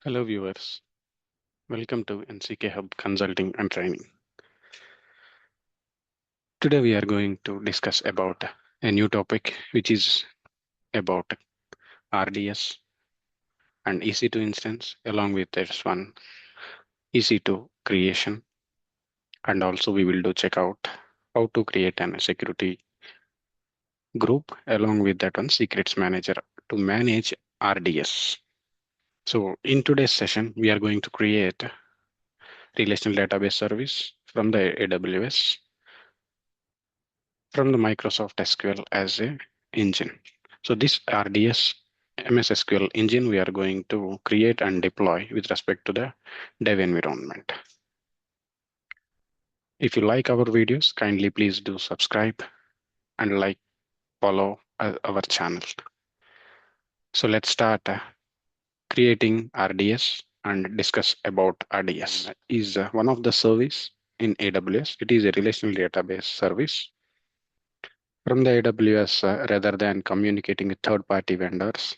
Hello viewers, welcome to NCK Hub Consulting and Training. Today we are going to discuss about a new topic which is about RDS and EC2 instance along with this one EC2 creation, and also we will do check out how to create a security group along with that one secrets manager to manage RDS. So in today's session we are going to create relational database service from the AWS from the Microsoft SQL as a engine. So this RDS MS SQL engine we are going to create and deploy with respect to the dev environment. If you like our videos, kindly please do subscribe and follow our channel. So let's start creating RDS and discuss about RDS. Is one of the service in AWS. It is a relational database service from the AWS rather than communicating with third-party vendors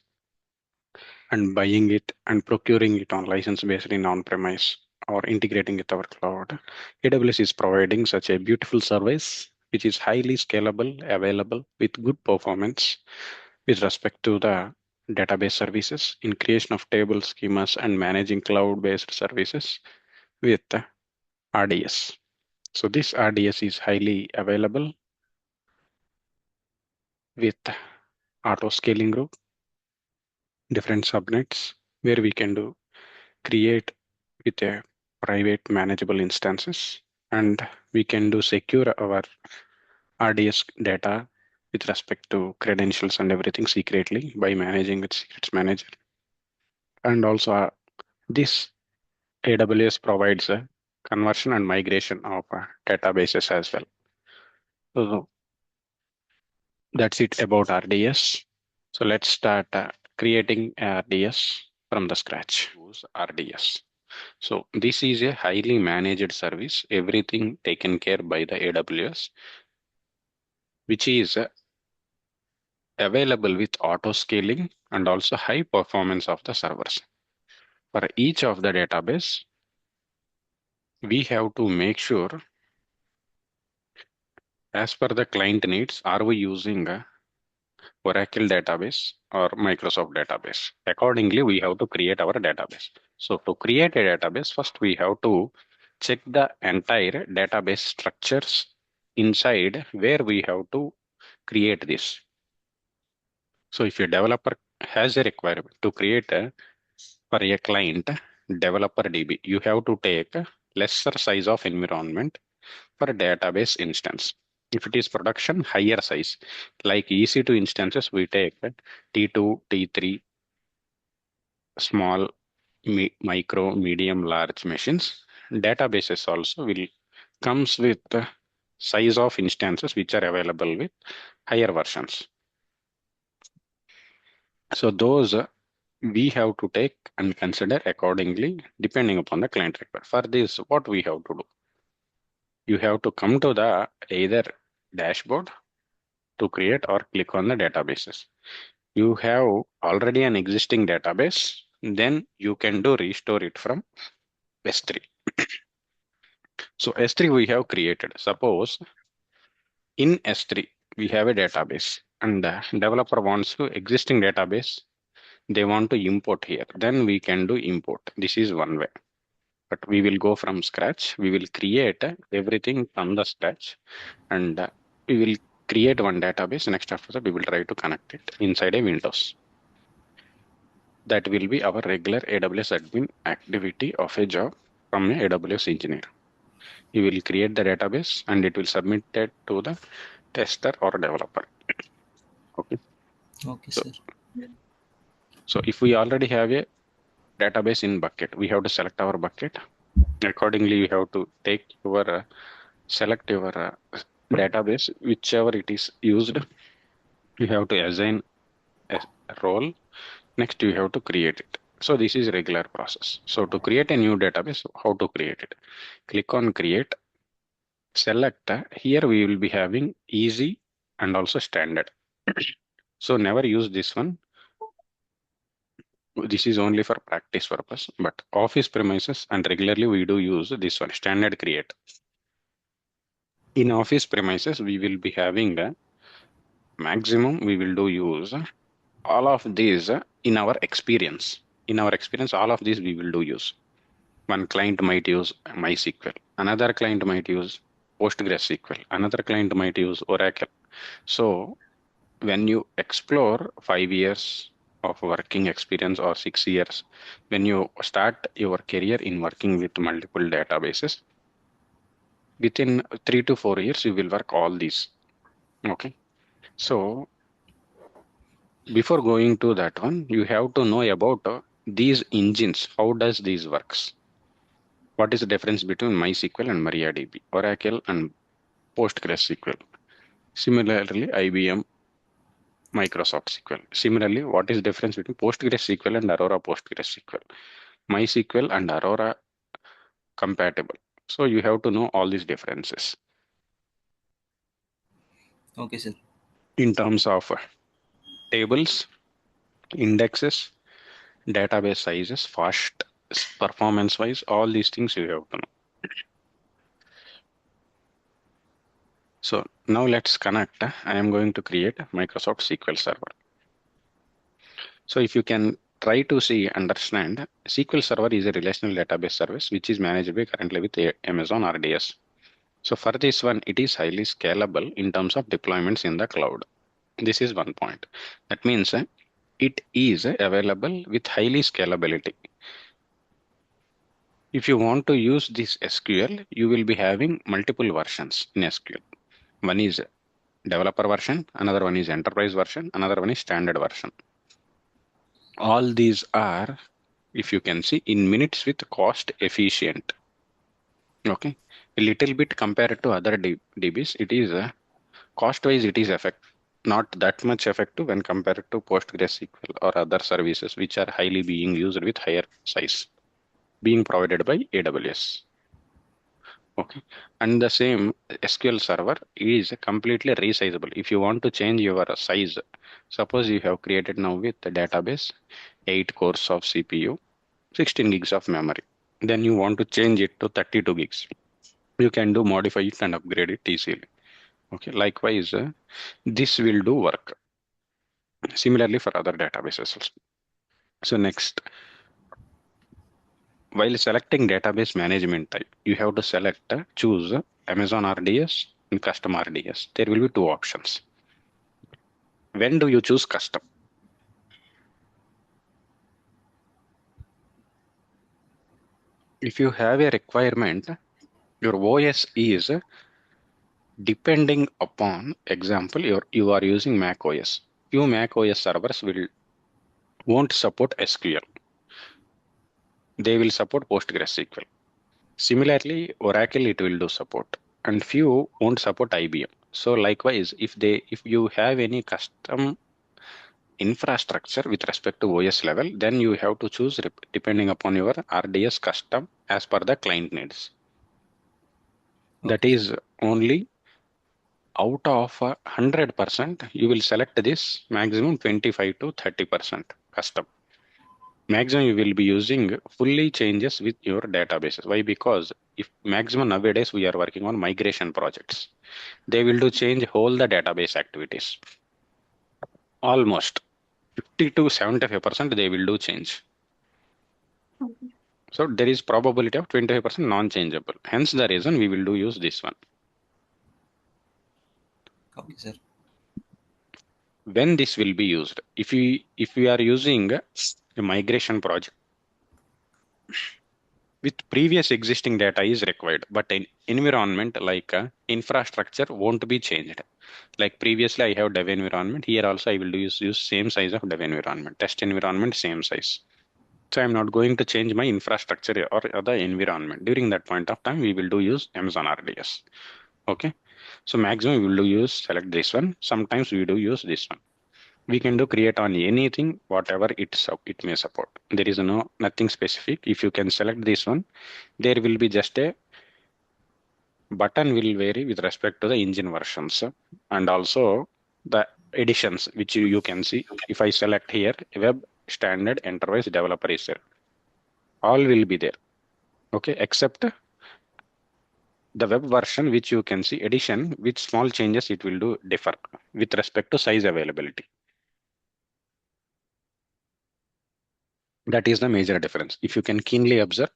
and buying it and procuring it on license based in on-premise or integrating with our cloud. AWS is providing such a beautiful service which is highly scalable, available with good performance with respect to the database services in creation of table schemas and managing cloud-based services with RDS. So this RDS is highly available with auto scaling group, different subnets where we can do create with a private manageable instances, and we can do secure our RDS data with respect to credentials and everything secretly by managing with secrets manager. And also this AWS provides a conversion and migration of databases as well. So that's it about RDS. So let's start creating RDS from the scratch. Use RDS. So this is a highly managed service, everything taken care by the AWS, which is available with auto scaling and also high performance of the servers. For each of the database, we have to make sure as per the client needs, are we using Oracle database or Microsoft database? Accordingly, we have to create our database. So to create a database, first we have to check the entire database structures inside where we have to create this. So if a developer has a requirement to create for a client developer DB, you have to take a lesser size of environment for a database instance. If it is production, higher size, like EC2 instances, we take T2, T3, small, micro, medium, large machines. Databases also will comes with the size of instances which are available with higher versions. So those we have to take and consider accordingly depending upon the client requirement. For this, what we have to do? You have to come to the either dashboard to create or click on the databases. You have already an existing database, then you can do restore it from S3. So S3 we have created. Suppose in S3 we have a database and the developer wants to existing database, they want to import here, then we can do import. This is one way. But we will go from scratch. We will create everything from the scratch, and we will create one database. Next after that, we will try to connect it inside a Windows. That will be our regular AWS admin activity of a job from a AWS engineer. You will create the database and it will submit it to the tester or developer. Okay. Okay, So, sir. so if we already have a database in bucket, we have to select our bucket. Accordingly, you have to take your select your database, whichever it is used. You have to assign a role. Next, you have to create it. So this is regular process. So to create a new database, how to create it? Click on create, select. Here we will be having easy and also standard. So never use this one. this is only for practice purpose, but office premises and regularly we do use this one, standard create. In office premises, we will be having a maximum, we will do use all of these in our experience. In our experience, all of these we will do use. One client might use MySQL, another client might use PostgreSQL, another client might use Oracle. So when you explore 5 years of working experience or 6 years, when you start your career in working with multiple databases, within 3 to 4 years, you will work all these. Okay. So before going to that one, you have to know about these engines. How does these works? What is the difference between MySQL and MariaDB, Oracle and PostgreSQL? Similarly, IBM, Microsoft SQL. Similarly, what is the difference between PostgreSQL and Aurora PostgreSQL? MySQL and Aurora compatible. So you have to know all these differences. Okay, sir. In terms of tables, indexes, database sizes, fast performance wise, all these things you have to know. So now let's connect. I am going to create Microsoft SQL Server. So if you can try to see, understand, SQL Server is a relational database service which is managed by currently with Amazon RDS. So for this one, it is highly scalable in terms of deployments in the cloud. This is one point. That means it is available with highly scalability. If you want to use this SQL, you will be having multiple versions in SQL. One is developer version, another one is enterprise version, another one is standard version. All these are, if you can see, in minutes with cost efficient. Okay, a little bit compared to other DBs, it is cost wise, it is not that much effective when compared to PostgreSQL or other services which are highly being used with higher size, being provided by AWS. Okay, and the same SQL Server is completely resizable. If you want to change your size, suppose you have created now with the database 8 cores of CPU, 16 gigs of memory, then you want to change it to 32 gigs. You can do modify it and upgrade it easily. Okay, likewise, this will do work. Similarly for other databases also. So next, while selecting database management type, you have to select, choose Amazon RDS and custom RDS. There will be two options. When do you choose custom? If you have a requirement, your OS is depending upon, example, you are using Mac OS. Few Mac OS servers won't support SQL. They will support PostgreSQL. Similarly, Oracle it will do support, and few won't support IBM. So likewise, if you have any custom infrastructure with respect to OS level, then you have to choose depending upon your RDS custom as per the client needs. That Okay, is only out of 100%, you will select this maximum 25 to 30% custom. Maximum you will be using fully changes with your databases. Why? Because if maximum nowadays we are working on migration projects, they will do change whole the database activities. Almost 50 to 75% they will do change. So there is probability of 25% non-changeable. Hence the reason we will do use this one. okay, sir. When this will be used, if we are using a migration project with previous existing data is required, but in environment like infrastructure won't be changed. Like previously I have dev environment, here also I will use same size of dev environment, test environment same size. So I'm not going to change my infrastructure or other environment. During that point of time, we will do use Amazon RDS. Okay. So maximum we will do use select this one. Sometimes we do use this one. We can do create on anything, whatever it may support. There is nothing specific. If you can select this one, there will be just a button will vary with respect to the engine versions and also the editions which you can see. If I select here web standard enterprise developer is there. All will be there. Okay, except the web version, which you can see edition with small changes, it will do differ with respect to size availability. That is the major difference. If you can keenly observe,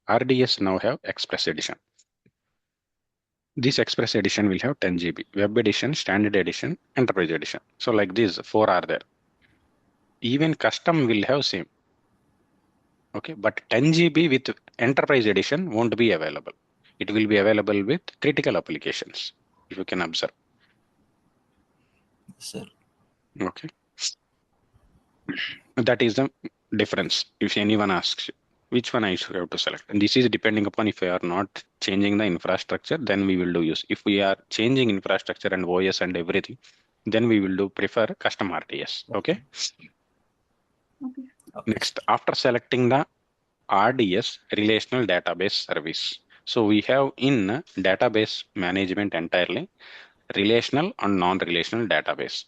RDS now have Express edition. This Express edition will have 10 GB, web edition, standard edition, enterprise edition. So like these 4 are there. Even custom will have same. Okay, but 10 GB with enterprise edition won't be available. It will be available with critical applications, if you can observe. Sir. Okay. That is the difference. If anyone asks you, which one I should have to select, and this is depending upon if we are not changing the infrastructure, then we will do use. If we are changing infrastructure and OS and everything, then we will do prefer custom RDS. Okay. Okay. Next, after selecting the RDS relational database service. So we have in database management entirely relational and non-relational database.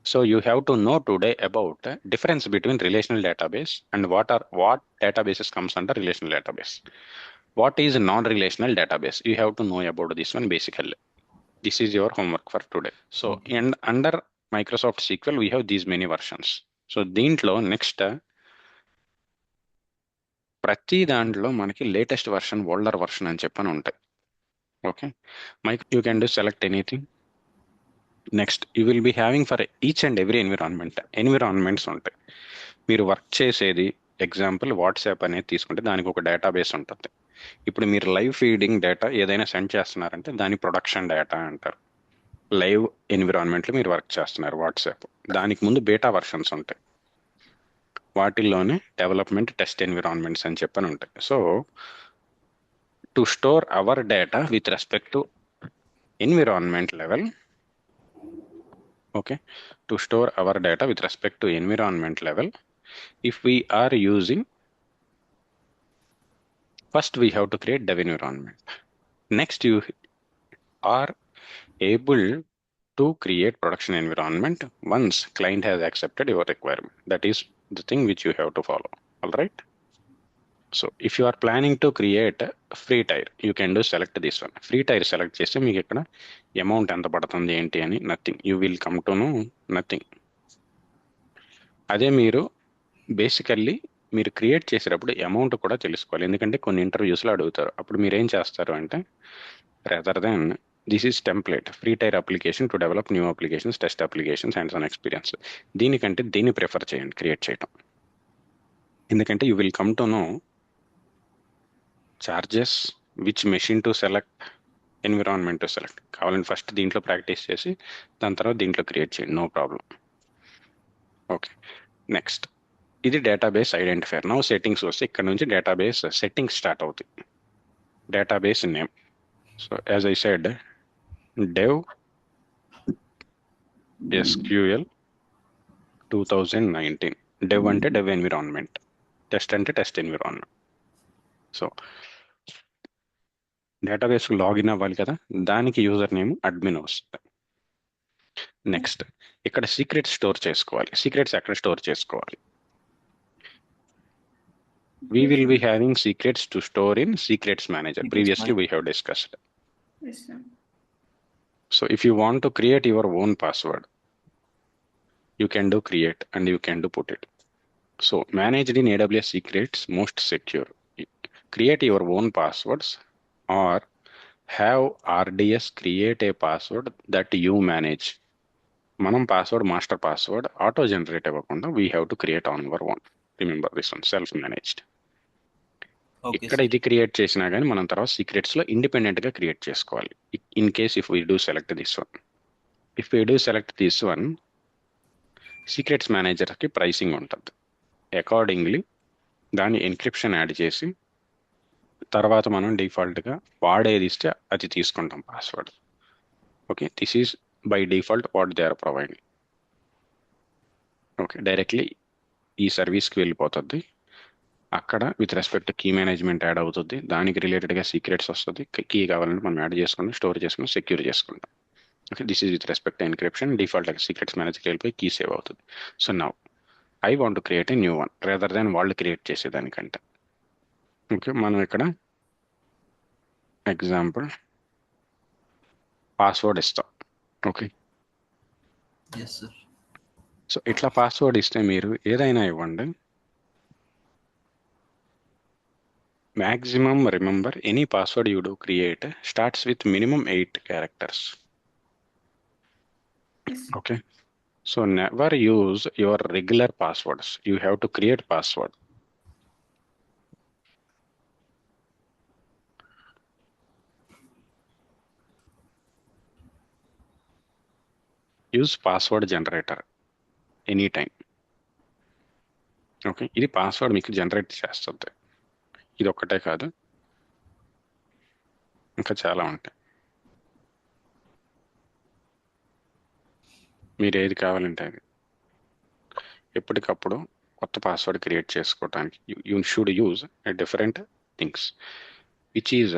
So you have to know today about the difference between relational database and what databases comes under relational database. What is non-relational database? You have to know about this one basically. This is your homework for today. So Okay. and under Microsoft SQL, we have these many versions. So దీంట్లో next ప్రతి దాంట్లో మనకి latest version older version అని చెప్పని ఉంటాయి. Okay, you can do select anything. Next you will be having for each and every environments ఉంటాయి. మీరు work చేసేది ఎగ్జాంపుల్ వాట్సాప్ అనేది తీసుకుంటే దానికి ఒక డేటాబేస్ ఉంటుంది. ఇప్పుడు మీరు లైవ్ ఫీడింగ్ డేటా ఏదైనా సెండ్ చేస్తున్నారంటే దాని ప్రొడక్షన్ డేటా అంటారు. లైవ్ ఎన్విరాన్మెంట్లో మీరు వర్క్ చేస్తున్నారు వాట్సాప్, దానికి ముందు బేటా వర్షన్స్ ఉంటాయి, వాటిల్లోనే డెవలప్మెంట్ టెస్ట్ ఎన్విరాన్మెంట్స్ అని చెప్పని ఉంటాయి. So to store our data with respect to environment level, okay, to store our data with respect to environment level, if we are using, first we have to create dev environment. Next you are able to create production environment once client has accepted your requirement. That is the thing which you have to follow. All right. So if you are planning to create free tier, you can do select this one. Free tier select చేస్తే మీకు ఇక్కడ amount ఎంత పడుతుంది ఏంటి అని nothing, you will come to know nothing. అదే మీరు basically మీరు క్రియేట్ చేసేటప్పుడు అమౌంట్ కూడా తెలుసుకోవాలి, ఎందుకంటే కొన్ని ఇంటర్వ్యూస్లో అడుగుతారు. అప్పుడు మీరు ఏం చేస్తారు అంటే rather then this is template free tyre application to develop new applications, test applications, hands on experience, దీనికంటే దీన్ని ప్రిఫర్ చేయండి క్రియేట్ చేయటం. ఎందుకంటే you will come to know charges, which machine to select, environment to select. కావాలంటే first దీంట్లో practice చేసి దాని తర్వాత దీంట్లో క్రియేట్ చేయండి, నో ప్రాబ్లం. ఓకే, నెక్స్ట్ ఇది డేటాబేస్ ఐడెంటిఫైర్. నౌ సెట్టింగ్స్ వస్తే ఇక్కడ నుంచి డేటాబేస్ సెట్టింగ్స్ స్టార్ట్ అవుతాయి. Database name, so as I said dev SQL 2019. dev అంటే dev ఎన్విరాన్మెంట్, టెస్ట్ అంటే test environment. So database login అవ్వాలి కదా, దానికి యూజర్ నేమ్ అడ్మిన్ వస్తుంది. నెక్స్ట్ ఇక్కడ సీక్రెట్స్ స్టోర్ చేసుకోవాలి. సీక్రెట్స్ ఎక్కడ స్టోర్ చేసుకోవాలి? We will be having secrets to store in Secrets Manager. Previously we have discussed. Yes, sir. So if you want to create your own password, you can do create and you can do put it. So managed in AWS Secrets, most secure. Create your own passwords or have RDS create a password that you manage. Manam password, master password, auto generate avakunda, we have to create on our own. Remember this one, self managed. ఇక్కడ ఇది create చేసినా కానీ మనం తర్వాత secrets లో independent గా create చేసుకోవాలి. In case if we do select this one, if we do select this one, secrets manager కి ప్రైసింగ్ ఉంటుంది. అకార్డింగ్లీ దాన్ని ఎన్క్రిప్షన్ యాడ్ చేసి తర్వాత మనం డిఫాల్ట్ గా వాడేది ఇస్తే అది తీసుకుంటాం password. Okay, this is by default what they are providing. Okay, directly ఈ సర్వీస్కి వెళ్ళిపోతుంది. అక్కడ with respect key management add అవుతుంది, దానికి రిలేటెడ్గా సీక్రెట్స్ వస్తుంది. కీ కావాలంటే మనం యాడ్ చేసుకుంటాం, స్టోర్ చేసుకుని సెక్యూర్ చేసుకుంటాం. Okay, this is with respect encryption. Default secrets మేనేజ్కి వెళ్ళిపోయి కీ సేవ్ అవుతుంది. So now I want to create a new one rather than వాళ్ళు క్రియేట్ చేసేదానికంటే. ఓకే, మనం ఇక్కడ ఎగ్జాంపుల్ పాస్వర్డ్ ఇస్తాం. Okay, yes sir. సో ఇట్లా పాస్వర్డ్ ఇస్తే మీరు ఏదైనా ఇవ్వండి, maximum remember any password you do create starts with minimum 8 characters. Yes. Okay, so never use your regular passwords, you have to create password. Use password generator anytime. Okay, ఇది password మీకు generate చేస్తుంది. ఇది ఒక్కటే కాదు, ఇంకా చాలా ఉంటాయి. మీరు ఏది కావాలంటే అది ఎప్పటికప్పుడు కొత్త పాస్వర్డ్ క్రియేట్ చేసుకోవడానికి you should use different things which is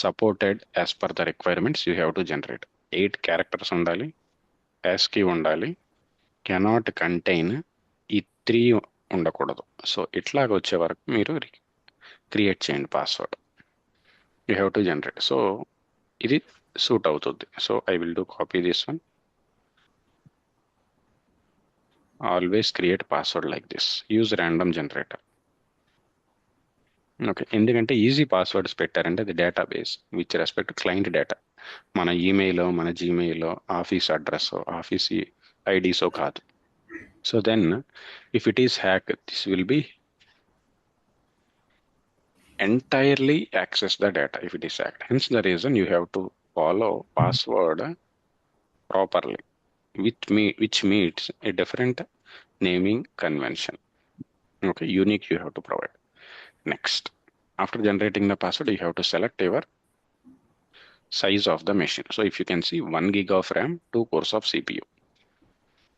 supported as per the requirements you have to generate. 8 characters ఉండాలి, యాస్కీ ఉండాలి, కెనాట్ కంటైన్ ఈ 3 ఉండకూడదు. సో ఇట్లాగ వచ్చే వరకు మీరు క్రియేట్ చేయండి password. You have to generate. So ఇది సూట్ అవుతుంది. So I will do copy this one. Always create password like this, use random generator. Okay, ఎందుకంటే ఈజీ పాస్వర్డ్స్ పెట్టారంటే అది database with respect client data. మన email, మన Gmail, office address, office ID so కాదు. So then if it is hack, this will be entirely access the data if it is hacked. Hence the reason you have to follow password properly, which meets a different naming convention. Okay, unique you have to provide. Next, after generating the password, you have to select your size of the machine. So if you can see 1 gig of RAM, 2 cores of CPU.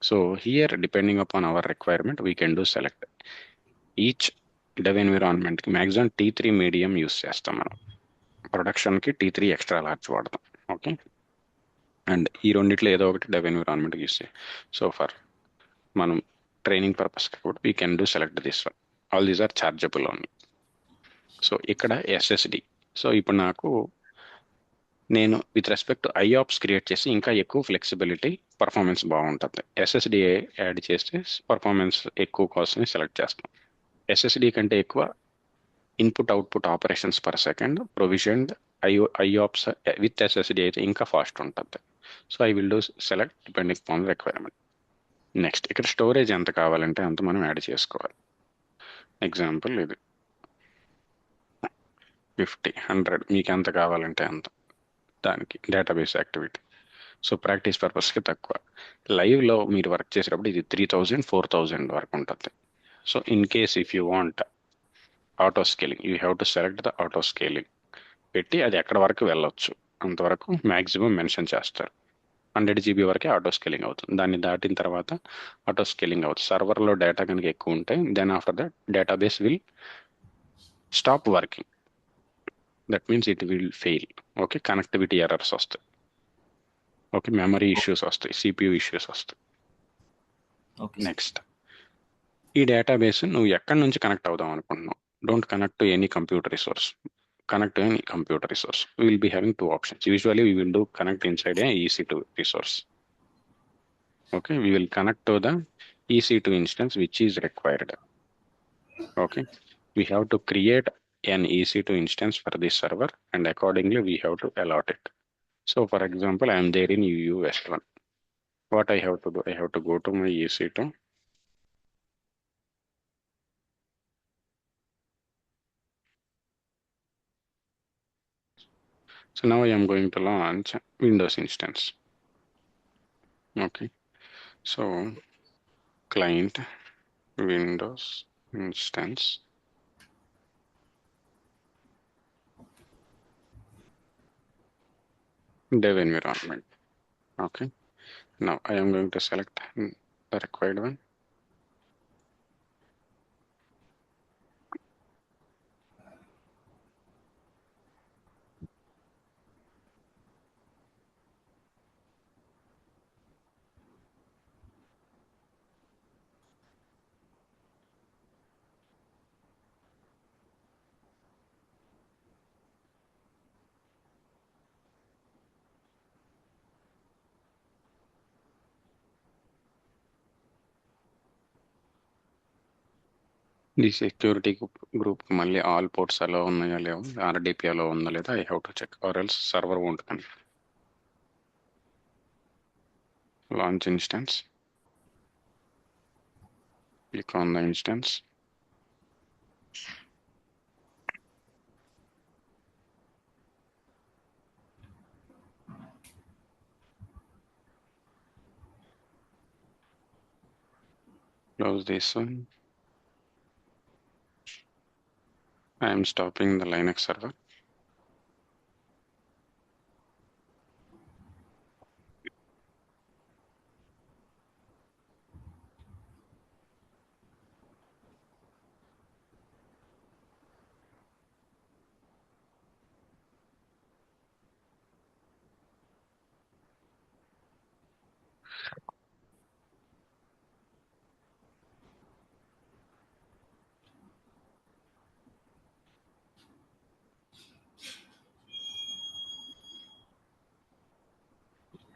So here, depending upon our requirement, we can do select. Each dev environment కి maximum T3 medium use చేస్తాం మనం. ప్రొడక్షన్కి T3 extra large వాడతాం. Okay, and ఈ రెండిట్లో ఏదో ఒకటి dev ఎన్విరాన్మెంట్కి యూస్ చేయాలి. సో ఫర్ మనం ట్రైనింగ్ పర్పస్కి కూడా we can do select this one. All these are chargeable only. So ఇక్కడ ఎస్ఎస్డి. సో ఇప్పుడు నేను with respect to IOPS create చేసి ఇంకా ఎక్కువ ఫ్లెక్సిబిలిటీ, పర్ఫార్మెన్స్ బాగుంటుంది. ఎస్ఎస్డి యాడ్ చేస్తే పర్ఫార్మెన్స్ ఎక్కువ కోసమే సెలెక్ట్ చేస్తాం. ఎస్ఎస్డి కంటే ఎక్కువ input output operations per second provisioned IOPS with SSD అయితే ఇంకా ఫాస్ట్ ఉంటుంది. So I will do select depending on requirement. Next, ఇక్కడ స్టోరేజ్ ఎంత కావాలంటే అంత మనం యాడ్ చేసుకోవాలి. ఎగ్జాంపుల్ ఇది 50, 100, మీకు ఎంత కావాలంటే అంత, దానికి డేటాబేస్ యాక్టివిటీ. సో ప్రాక్టీస్ పర్పస్కి తక్కువ. లైవ్లో మీరు వర్క్ చేసేటప్పుడు ఇది 3000, 4000 వరకు ఉంటుంది. So in case if you want auto scaling, you have to select the auto scaling పెట్టి అది ఎక్కడ వరకు వెళ్ళొచ్చు అంతవరకు మ్యాక్సిమం మెన్షన్ చేస్తారు. 100 GB వరకే ఆటో స్కేలింగ్ అవుతుంది. దాన్ని దాటిన తర్వాత ఆటో స్కేలింగ్ అవుతుంది. సర్వర్లో డేటా కనుక ఎక్కువ ఉంటే then after that database will stop working. That means it will fail. Okay, connectivity errors వస్తాయి. ఓకే, మెమరీ ఇష్యూస్ వస్తాయి, సిపియూ ఇష్యూస్ వస్తాయి. నెక్స్ట్, ఈ డేటాబేస్ నువ్వు ఎక్కడి నుంచి కనెక్ట్ అవుదాం అనుకుంటున్నావు. Don't connect to any computer resource. Connect to any computer resource. We will be having 2 options. Usually we will do connect inside a EC2 resource. Okay, we will connect to the EC2 instance which is required. Okay, we have to create an EC2 instance for this server and accordingly we have to allot it. So for example, I am there in UU West 1. What I have to do, I have to go to my EC2. So now I am going to launch Windows instance. Okay, so client Windows instance, dev environment. Okay, now I am going to select the required one. The security group మళ్ళీ all ports allow ఉన్నాయా లేవు, RDP allow ఉందా లేదా, I have to check or else server won't connect. Launch instance, click on the instance. Close this one. I am stopping the Linux server.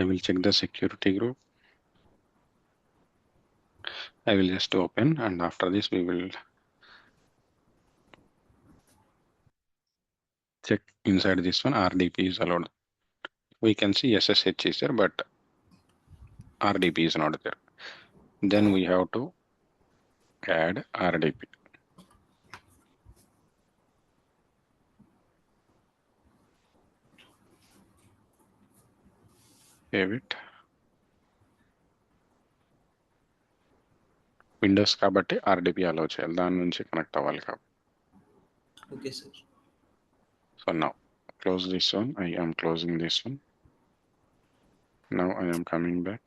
I will check the security group. I will just open, and after this we will check inside this one. RDP is allowed. We can see SSH is there, but RDP is not there. Then we have to add RDP. Save it. Windows కాబట్టి RDP allow చేయాలి, దాని నుంచి connect అవ్వాలి కాబట్టి. Okay, sir. So now close this one. I am closing this one. Now I am coming back.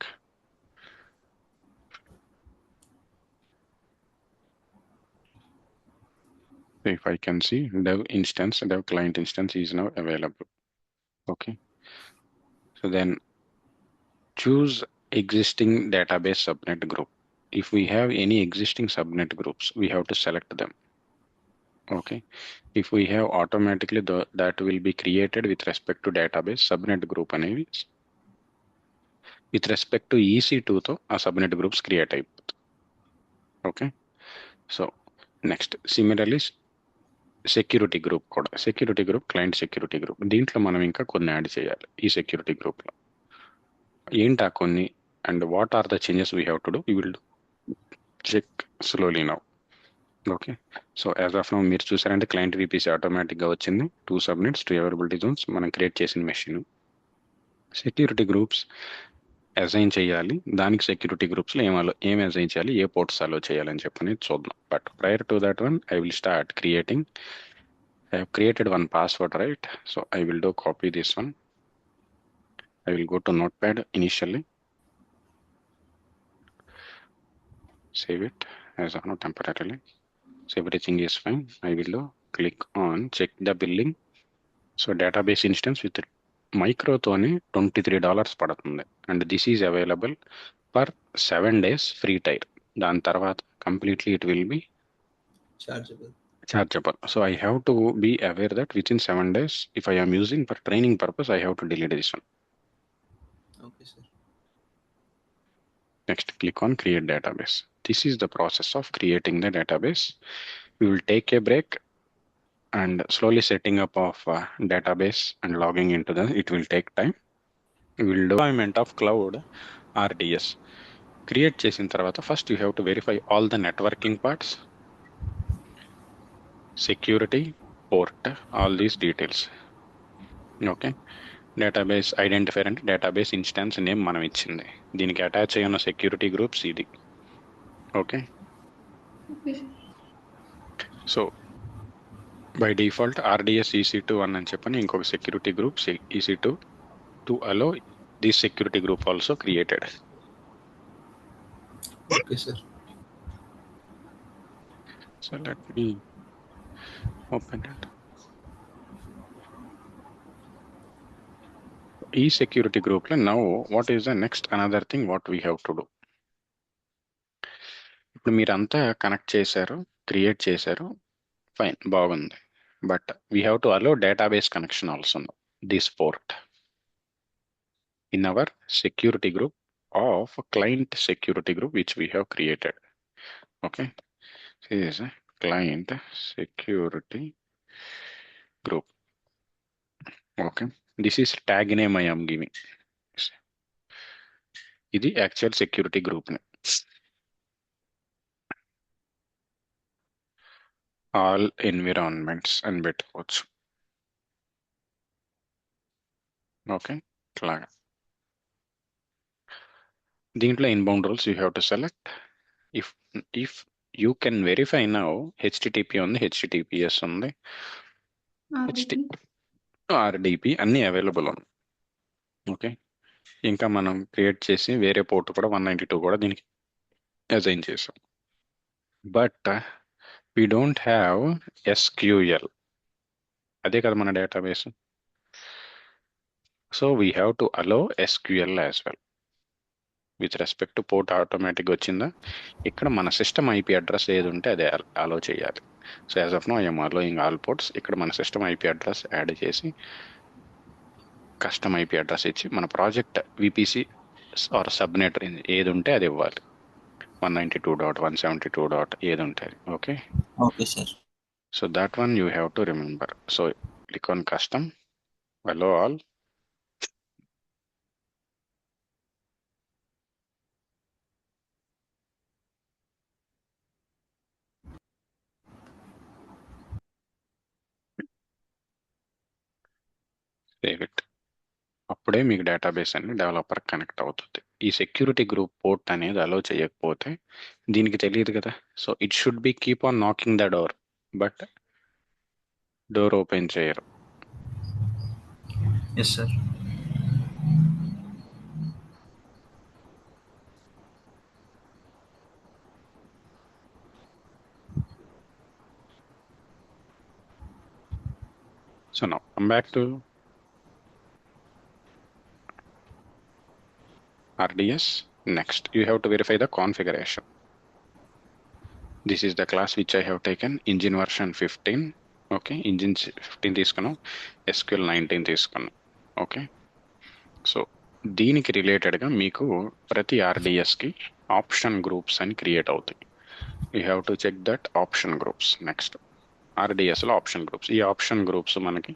If I can see dev instance, dev client instance is now available. Okay. So then choose existing database subnet group. If we have any existing subnet groups, we have to select them. Okay. If we have automatically that will be created with respect to database subnet group అనేవి with respect to EC2 తో ఆ subnet groups create అయిపోతుంది. Okay. So next similarly security group కూడా, security group client security group, దీంట్లో మనం ఇంకా కొన్ని add చేయాలి ఈ సెక్యూరిటీ గ్రూప్లో. ఏంటా కొన్ని and what are the changes we have to do, we will check slowly now. Okay. So as of now మీరు చూసారంటే క్లయింట్ విపిసి ఆటోమేటిక్గా వచ్చింది, 2 సబ్నెట్స్ 2 అవైలబిలిటీ జోన్స్ మనం క్రియేట్ చేసిన మెషిన్. సెక్యూరిటీ గ్రూప్స్ అసైన్ చేయాలి, దానికి సెక్యూరిటీ గ్రూప్స్లో ఏం అసైన్ చేయాలి, ఏ పోర్ట్స్ అలో చేయాలని చెప్పని చూద్దాం. But prior to that one I will start creating. I have created one password, right? So I will do copy this one. I will go to Notepad initially. Save it as of now temporarily. So everything is fine. I will do click on check the billing. So database instance with micro tone $23 పడుతుంది, and this is available for 7 days free trial. దాని తర్వాత completely it will be Chargeable. So I have to be aware that within 7 days, if I am using for training purpose, I have to delete this one. Okay, sir. Next, click on create database. This is the process of creating the database. We will take a break and slowly setting up of database and logging into the, it will take time. We will do deployment of cloud RDS. Create చేసిన తర్వాత first you have to verify all the networking parts, security, port, all these details. Okay. Database identifier అంటే database instance name మనం ఇచ్చింది, దీనికి attach అయ్యి ఉన్న security groups ఇది. Okay. So by default RDS EC2 అని చెప్పని ఇంకొక security group EC2 to allow this security group also created. Okay, sir. So let me open it. ఈ సెక్యూరిటీ గ్రూప్లో now what is the next another thing what we have to do. ఇప్పుడు మీరంతా connect చేశారు, create చేశారు, fine, బాగుంది. But we have to allow database connection also this port in our security group of client security group which we have created. Okay. So this is client security group. Okay, this is tag name I am giving. ఇది actual security group ని all environments అని పెట్టుకోవచ్చు. Okay, ఇట్లాగా దీంట్లో inbound rules you have to select. If you can verify now HTTP ఉంది, HTTPS ఉంది, RDP అన్నీ available ఉంది. ఓకే, ఇంకా మనం క్రియేట్ చేసి వేరే పోర్ట్ కూడా 192 కూడా దీనికి అసైన్ చేసాం. But we don't have SQL, అదే కదా మన database. So we have to allow SQL as well. With respect to port ఆటోమేటిక్గా వచ్చిందా, ఇక్కడ మన సిస్టమ్ ఐపీ అడ్రస్ ఏది ఉంటే అదే అలో చేయాలి. So as of no I'm allowing all ports. ఇక్కడ మన సిస్టమ్ ఐపీ అడ్రస్ యాడ్ చేసి కస్టమ్ ఐపీ అడ్రస్ ఇచ్చి మన ప్రాజెక్ట్ విపిసి ఆర్ సబ్నెట్ ఏది ఉంటే అది ఇవ్వాలి. 192.172. ఏది ఉంటుంది. Okay okay sir. So that one you have to remember. So click on custom, allow all. Save it. అప్పుడే మీకు డేటాబేస్ అన్ని డెవలపర్ కనెక్ట్ అవుతుంది. ఈ సెక్యూరిటీ గ్రూప్ పోర్ట్ అనేది అలో చేయకపోతే దీనికి తెలియదు కదా. So it should be keep on knocking the door, but door open చేయరు. Yes sir. So now come back to RDS. Next, you have to verify the configuration. This is the class which I have taken, engine version 15. Okay, engine 15 తీసుకున్నాం, SQL 19 తీసుకున్నాం. Okay, so దీనికి రిలేటెడ్గా మీకు ప్రతి ఆర్డిఎస్కి option groups అని create అవుతాయి. You have to check that option groups. Next ఆర్డిఎస్లో ఆప్షన్ గ్రూప్స్, ఈ ఆప్షన్ గ్రూప్స్ మనకి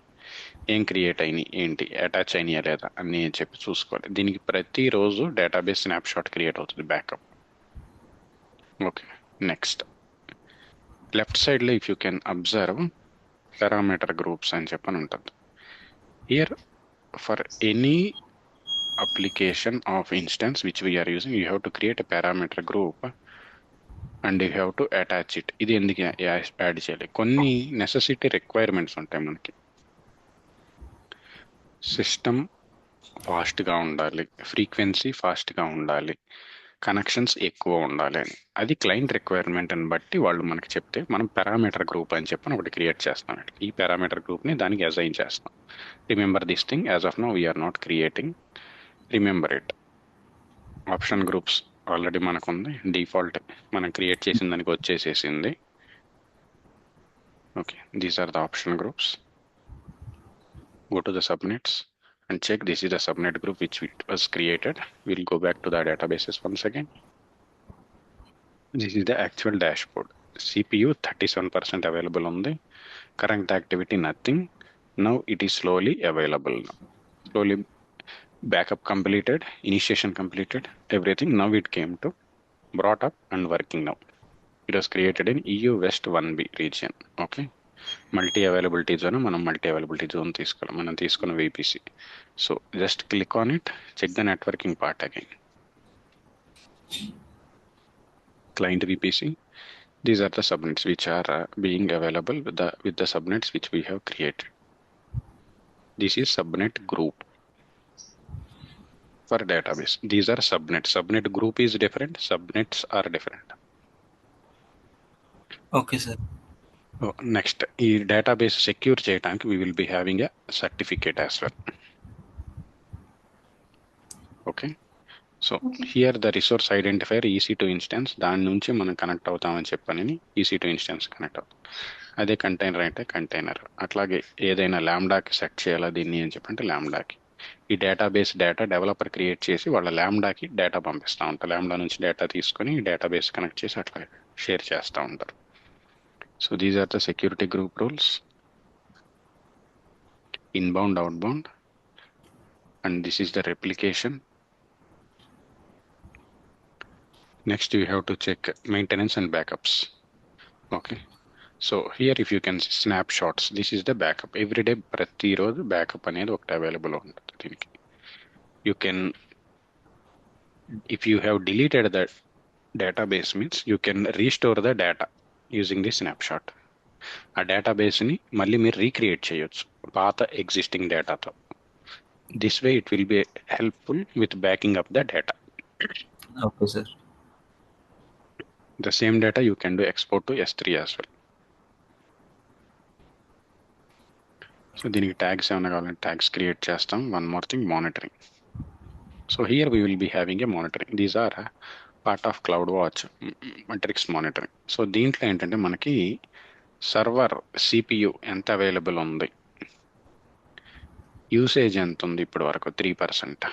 ఏం క్రియేట్ అయినాయి, ఏంటి అటాచ్ అయినాయా లేదా అని చెప్పి చూసుకోవాలి. దీనికి ప్రతిరోజు డేటాబేస్ స్నాప్షాట్ క్రియేట్ అవుతుంది, బ్యాకప్. ఓకే, నెక్స్ట్ లెఫ్ట్ సైడ్లో if you can observe parameter groups అని చెప్పని ఉంటుంది. Here for any application of instance which we are using, you have to create a parameter group and you have to attach it. ఇది ఎందుకు add చేయాలి, కొన్ని necessity requirements ఉంటాయి మనకి. System ఫాస్ట్గా ఉండాలి, ఫ్రీక్వెన్సీ ఫాస్ట్గా ఉండాలి, కనెక్షన్స్ ఎక్కువ ఉండాలి అని. అది క్లయింట్ రిక్వైర్మెంట్ని బట్టి వాళ్ళు మనకి చెప్తే మనం పారామీటర్ గ్రూప్ అని చెప్పని ఒకటి క్రియేట్ చేస్తాం. ఈ పారామీటర్ గ్రూప్ని దానికి అసైన్ చేస్తాం. Remember this thing, as of now we're not creating. Remember it. Option groups already మనకు ఉంది, డిఫాల్ట్ మనం క్రియేట్ చేసిన దానికి వచ్చేసేసింది. Okay, these are the option groups. Go to the subnets and check this is the subnet group which was created. We'll go back to the databases once again. This is the actual dashboard. CPU 37% available on the current activity, nothing. Now it is slowly available now. Slowly backup completed, initiation completed, everything. Now it came to brought up and working now. It was created in EU West 1B region. Okay. Multi availability zone, మనం multi availability zone తీసుకోవాలి, మనం తీసుకున్న VPC. So just click on it, check the networking part again. Client VPC, these are the subnets which are being available with the subnets which we have created. This is subnet group for database. These are subnets. Subnet group is different, subnets are different. Okay sir. Next, ఈ database secure చేయడానికి we will be having a certificate as well. Okay, so here the resource identifier EC2 instance, దాని నుంచి మనం connect అవుతామని చెప్పని EC2 instance connect అవుతాం. అదే container అయితే కంటైనర్, అట్లాగే ఏదైనా ల్యాండాకి సెట్ చేయాలా దీన్ని అని చెప్పంటే ల్యాండాకి. ఈ డేటాబేస్ డేటా డెవలపర్ క్రియేట్ చేసి వాళ్ళ ల్యాండాకి డేటా పంపిస్తూ ఉంటారు. ల్యాండా నుంచి డేటా తీసుకొని డేటాబేస్ కనెక్ట్ చేసి అట్లా షేర్ చేస్తూ ఉంటారు. So these are the security group rules, inbound, outbound, and this is the replication. Next, you have to check maintenance and backups. Okay. So here if you can see snapshots, this is the backup. Every day ప్రతి రోజు backup అనేది ఒకటి available ఉంటుంది దీనికి. You can, if you have deleted the database means you can restore the data using the snapshot. ఆ డేటాబేస్ని మళ్ళీ మీరు recreate చేయొచ్చు పాత ఎగ్జిస్టింగ్ డేటాతో. This way it will be helpful with backing up the data. Okay, sir. The same data you can do export to S3 as well. So దీనికి tags ఏమైనా కావాలంటే tags create చేస్తాం. One more thing, monitoring. So here we will be having a monitoring. These are part of cloud watch metrics monitoring. So దీంట్లో ఏంటంటే మనకి server CPU ఎంత available ఉంది, usage ఎంత ఉంది ఇప్పటి వరకు 3%,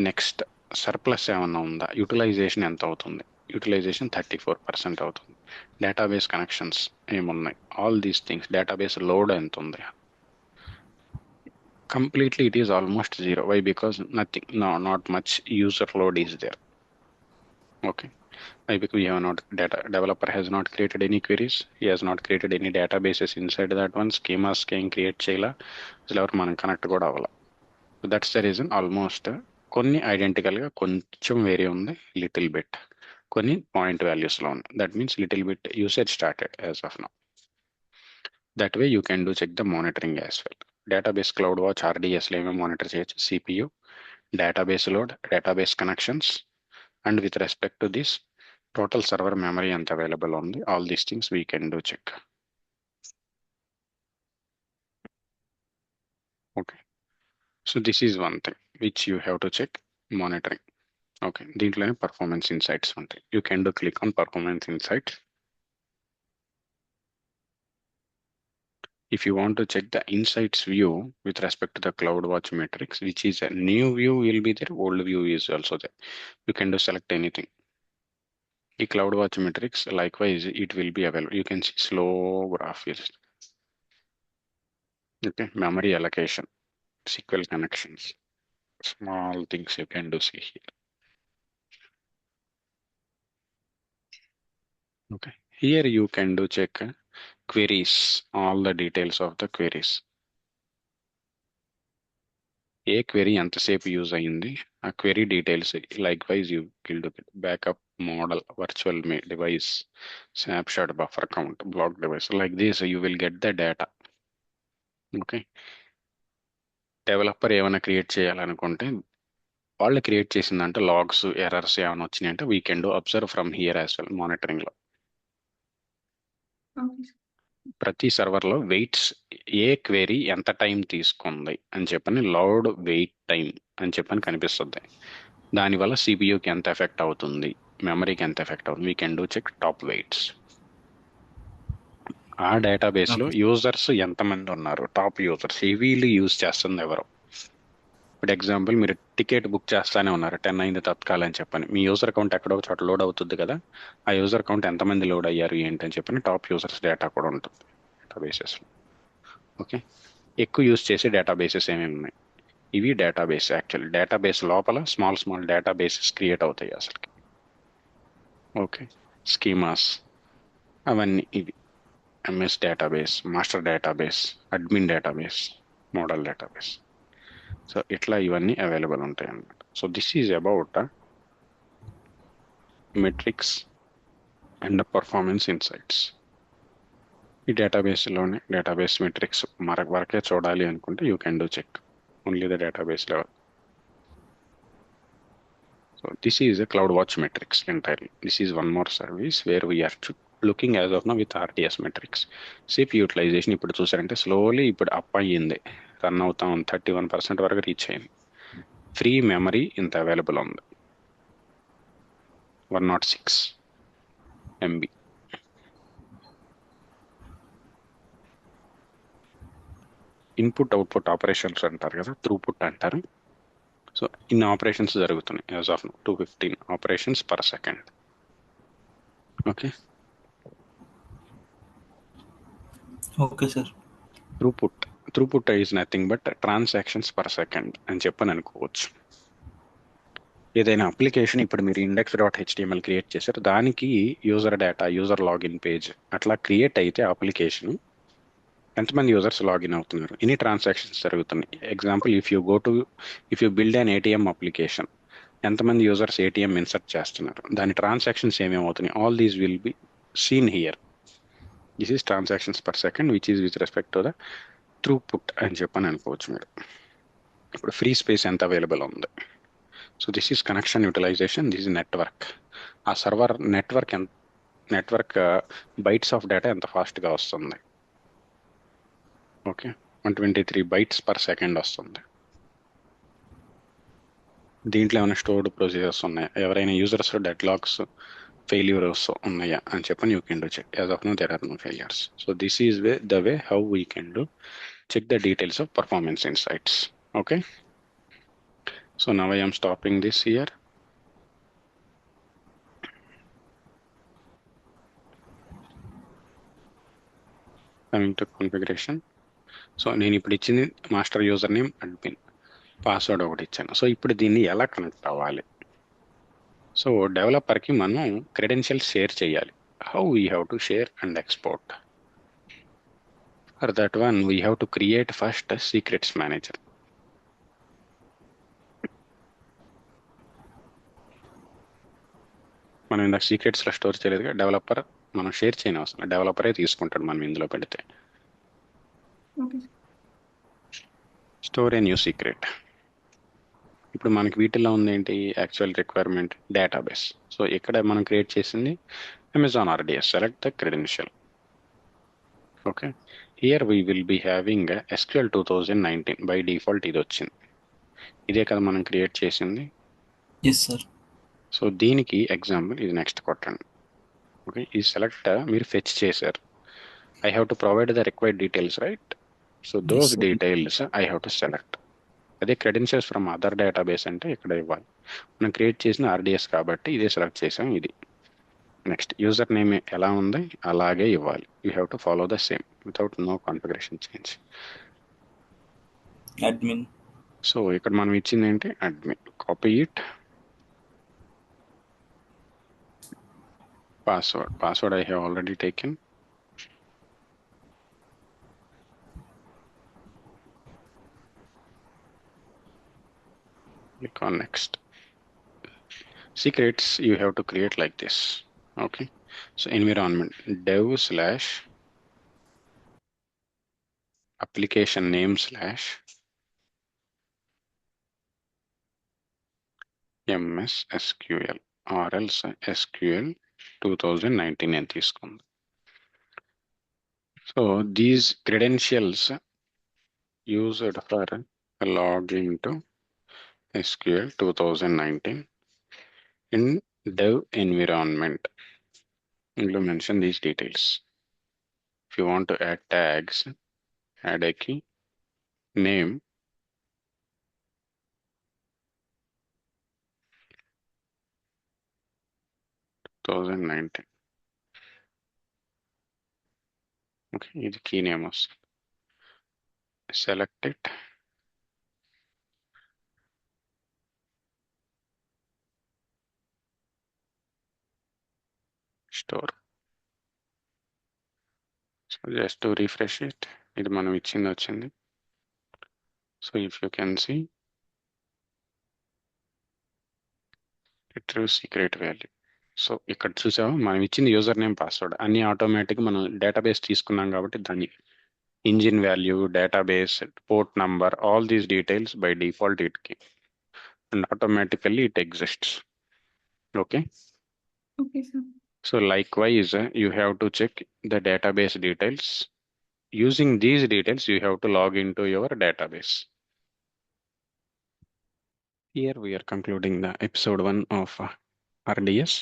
నెక్స్ట్ సర్ప్లస్ ఏమన్నా ఉందా, యూటిలైజేషన్ ఎంత అవుతుంది, యూటిలైజేషన్ 34% అవుతుంది, డేటాబేస్ కనెక్షన్స్ ఏమున్నాయి, all these things, database load ఎంత ఉంది. Completely it is almost zero. Why? Because nothing, no, not much user load is there. Okay. Why? Because we have not, developer has not created any queries. He has not created any databases inside that one. Schemas can create cheyala. So మనం connect కూడా అవ్వాలి. So that's the reason almost కొన్ని identical గా కొంచెం వేరే ఉంది, little bit, కొన్ని point values లో ఉంది. That means little bit usage started as of now. That way you can do check the monitoring as well. Database cloud watch RDS లో ఏమేమి మానిటర్ చేయొచ్చు, CPU, database load, database connections, and with respect to this total server memory ఎంత available ఉంది, all these things we can do check. Okay. So this is one thing which you have to check, monitoring. Okay. దీంట్లోనే performance insights ఉంటాయి. You can do click on performance insights. If you want to check the insights view with respect to the CloudWatch metrics, which is a new view will be there, old view is also there. You can do select anything. The CloudWatch metrics, likewise, it will be available. You can see slow graph here. Okay, memory allocation, SQL connections, small things you can do see here. Okay, here you can do check queries, all the details of the queries. ఏ query ఎంతసేపు use అయ్యింది, ఆ query details, likewise you will do backup, model, virtual device, snapshot, buffer count, block device, like this you will get the data. Okay. Developer ఏమైనా create చేయాలనుకుంటే వాళ్ళు create చేసిందంటే logs, errors ఏమైనా వచ్చినాయంటే we can do observe from here as well. మానిటరింగ్లో ప్రతి సర్వర్లో waits, ఏ క్వెరీ ఎంత టైం తీసుకుంది అని చెప్పని, లోడ్ వెయిట్ టైం అని చెప్పని కనిపిస్తుంది. దానివల్ల సిపియూకి ఎంత ఎఫెక్ట్ అవుతుంది, మెమరీకి ఎంత ఎఫెక్ట్ అవుతుంది, we can do check top weights. ఆ డేటాబేస్లో యూజర్స్ ఎంతమంది ఉన్నారు, టాప్ యూజర్స్, హెవీలీ యూజ్ చేస్తుంది ఎవరు. ఇప్పుడు ఎగ్జాంపుల్ మీరు టికెట్ బుక్ చేస్తానే ఉన్నారు, 10 అయింది తత్కాలని చెప్పని, మీ యూజర్ అకౌంట్ ఎక్కడో ఒక చోట లోడ్ అవుతుంది కదా, ఆ యూజర్ అకౌంట్ ఎంతమంది లోడ్ అయ్యారు ఏంటని చెప్పని టాప్ యూజర్స్ డేటా కూడా ఉంటుంది డేటాబేసెస్లో. ఓకే. ఎక్కువ యూజ్ చేసే డేటాబేసెస్ ఏమేమి ఉన్నాయి, ఇవి డేటాబేస్. యాక్చువల్ డేటాబేస్ లోపల స్మాల్ డేటాబేసెస్ క్రియేట్ అవుతాయి అసలుకి. ఓకే. స్కీమాస్ అవన్నీ ఇవి MS database, master database, admin database, model database. So ఇట్లా ఇవన్నీ అవైలబుల్ ఉంటాయి అన్నమాట. So this is about metrics and performance insights. ఈ డేటాబేస్లోనే డేటాబేస్ మెట్రిక్స్ వరకే చూడాలి అనుకుంటే you can do check only the database level. So this is a CloudWatch metrics entirely. This is one more service where we are looking as of now with RDS metrics. CPU utilization ఇప్పుడు చూసారంటే slowly ఇప్పుడు up అయ్యింది, run అవుతా ఉంది, 31% వరకు reach అయింది. Free memory ఇంత available ఉంది, 106 MB. ఇన్పుట్ అవుట్పుట్ ఆపరేషన్స్ అంటారు కదా, త్రూపుట్ అంటారు. సో ఇన్ని ఆపరేషన్స్ జరుగుతున్నాయి as of 215 operations per second. Okay. Okay, sir. Throughput is nothing but transactions per second అని చెప్పని అనుకోవచ్చు. ఏదైనా అప్లికేషన్ ఇప్పుడు మీరు index.html క్రియేట్ చేశారు, దానికి user data, user login page అట్లా క్రియేట్ అయితే అప్లికేషన్ ఎంతమంది యూజర్స్ లాగిన్ అవుతున్నారు, ఎన్ని ట్రాన్సాక్షన్స్ జరుగుతున్నాయి. Example, if you build an ATM application, ఎంతమంది యూజర్స్ ఏటీఎం ఇన్సర్ట్ చేస్తున్నారు, దాని ట్రాన్సాక్షన్స్ ఏమేమి అవుతున్నాయి, all these will be seen here. This is transactions per second which is with respect to the throughput అని చెప్పని అనుకోవచ్చు మీరు. ఇప్పుడు ఫ్రీ స్పేస్ ఎంత అవైలబుల్ ఉంది. So this is connection utilization, this is network. ఆ server network bytes of data ఎంత ఫాస్ట్గా వస్తుంది. ఓకే, 123 bytes per second వస్తుంది. దీంట్లో ఏమైనా స్టోర్డ్ ప్రొసీజర్స్ ఉన్నాయా, ఎవరైనా యూజర్స్ డెడ్లాక్స్, ఫెయిల్యూర్స్ ఉన్నాయా అని చెప్పని you can do check. As of no there are no failures. So this is the way how we can do check the details of performance insights. Okay, so now I am stopping this here. Coming to configuration. సో నేను ఇప్పుడు ఇచ్చింది master user name, admin, password ఒకటి ఇచ్చాను. So ఇప్పుడు దీన్ని ఎలా connect అవ్వాలి. సో డెవలపర్కి మనం క్రెడెన్షియల్స్ షేర్ చేయాలి. How we have to share and export. For that one we have to create first secrets manager. మనం ఇందాక సీక్రెట్స్లో స్టోర్ చేయలేదుగా, డెవలపర్ మనం షేర్ చేయని అవసరం, డెవలపరే తీసుకుంటాడు మనం ఇందులో పెడితే. Okay. Store a new secret. ఇప్పుడు మనకి వీటిలో ఉంది ఏంటి, యాక్చువల్ రిక్వైర్మెంట్ డేటాబేస్. సో ఇక్కడ మనం క్రియేట్ చేసింది Amazon RDS. Select the credential. Okay, here we will be having SQL 2019. By default ఇది వచ్చింది. ఇదే కదా మనం క్రియేట్ చేసింది. Yes, sir. సో దీనికి ఎగ్జాంపుల్ ఇది నెక్స్ట్ కొట్టండి. ఓకే, ఈ సెలెక్ట్ మీరు ఫెచ్ చేశారు. I have to provide the required details, right? So those sir. Details I have to select. అదే క్రెడెన్షియల్స్ ఫ్రమ్ అదర్ డేటాబేస్ అంటే ఇక్కడ ఇవ్వాలి. మనం క్రియేట్ చేసిన ఆర్డిఎస్ కాబట్టి ఇదే సెలెక్ట్ చేసాం. ఇది నెక్స్ట్ యూజర్ నేమ్ ఎలా ఉంది అలాగే ఇవ్వాలి. You have to follow the same without no configuration change. Admin. So ఇక్కడ మనం ఇచ్చింది ఏంటి, admin. Copy it. Password I have already taken. Click on next. Secrets you have to create like this. Okay, so environment dev/application name /MS SQL or else SQL 2019 అని తీసుకుంది. So these credentials used for login to SQL 2019 in dev environment. You mention these details. If you want to add tags, add a key, name, (2019). Okay, ఇది key name వస్తుంది. Select it. Store. So just to refresh it, ఇది మనం ఇచ్చింది వచ్చింది. So if you can see, retrieve secret value. So ఇక్కడ చూసావా, మనం ఇచ్చింది యూజర్ నేమ్, పాస్వర్డ్ అన్ని ఆటోమేటిక్ మనం డేటాబేస్ తీసుకున్నాం కాబట్టి దాన్ని engine value, database, port number, all these details by default ఇట్కి and automatically it exists. Okay, Okay, sir. so likewise you have to check the database details. Using these details you have to log into your database. Here we are concluding the episode 1 of RDS.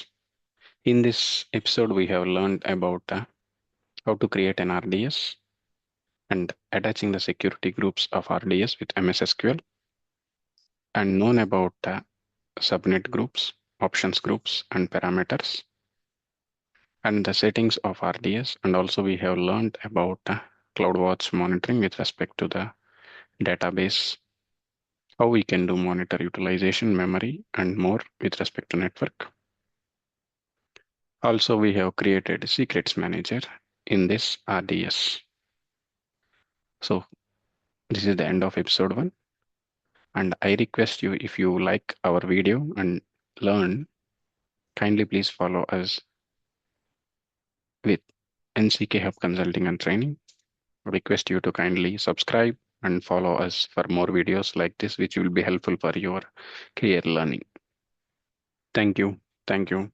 In this episode we have learned about how to create an RDS and attaching the security groups of RDS with MS SQL, and known about subnet groups, options groups and parameters, and the settings of RDS. And also we have learned about CloudWatch monitoring with respect to the database, how we can do monitor utilization, memory, and more with respect to network. Also, we have created secrets manager in this RDS. So this is the end of episode 1. And I request you, if you like our video and learn, kindly please follow us with NCK Hub Consulting and Training. Request you to kindly subscribe and follow us for more videos like this, which will be helpful for your career learning. Thank you. Thank you.